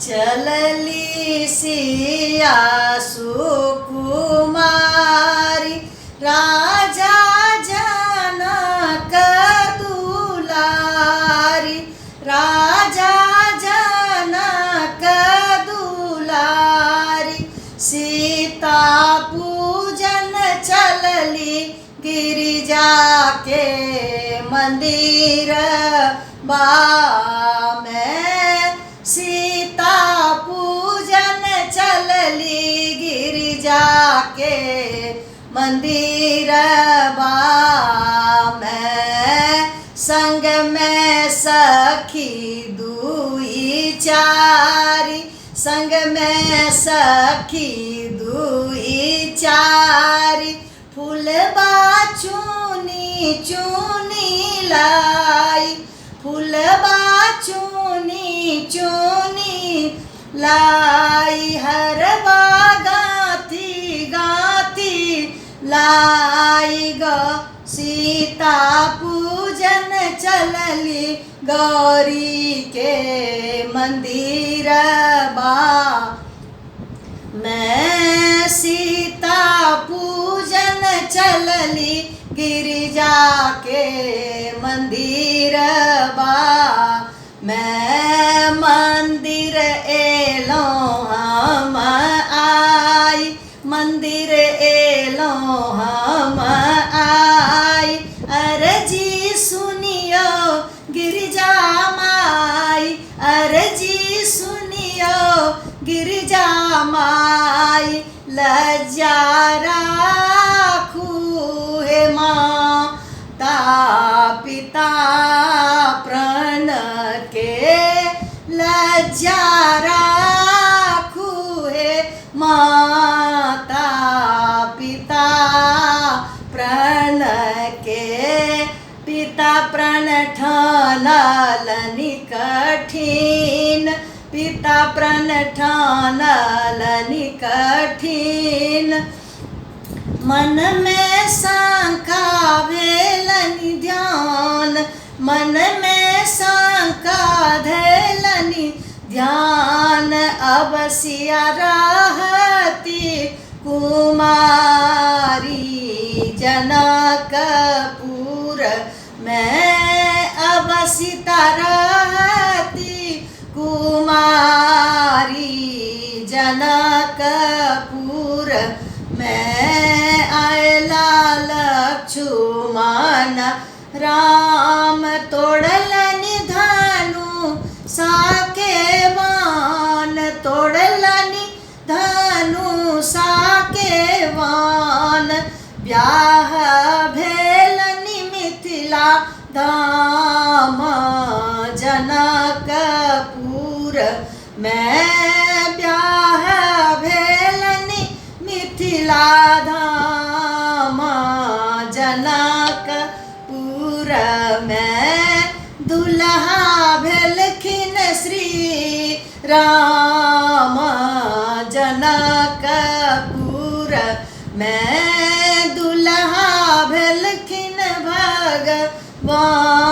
चलली सिया सुकुमारी राजा जनक दुलारी, राजा जनक दुलारी। सीता पूजन चलली गिरिजा के मंदिर बा में, सीता पूजन चलली गिरिजा के मंदिर बा में। संग में सखी दुई चारी, संग में सखी दुई चारी। फूलबा चुनी चुनी लाई, फूलबा चुनी चुनी लाई। हरबा गाथी गाथी लाई गो, सीता पूजन चलली गौरी के मंदिर बा में। सीता पूजन चलली गिरिजा के मंदिर बा में। मंदिर एलो हम आई, मंदिर एलो हम आई। अर्जी सुनियो गिरिजा माई, अर्जी सुनियो गिरिजा माई। लज्जा राखू हे माता पिता प्रण के, लज्जा राखू हे माता पिता प्रण के। पिता प्रण ठानलनि कठिन, पिता प्रण ठानलनि कठिन। मन में शंका भेलनि ध्यान, मन में शंका धैलनि ध्यान। अब सिया रहती कुमारी जनकपुर में, अब सीता रहती कुमारी जनकपुर में। आयला लक्ष्मण राम तोड़लनि धनु साकेवान, तोड़लनि धनु साकेवान। ब्याह भेलनि मिथिला धाम जनकपुर में, ब्याह भेलनि मिथिला धाम जनकपुर में। दुल्हा भेलखिन श्री राम जनकपुर में, दुल्हा भेलखिन भगवान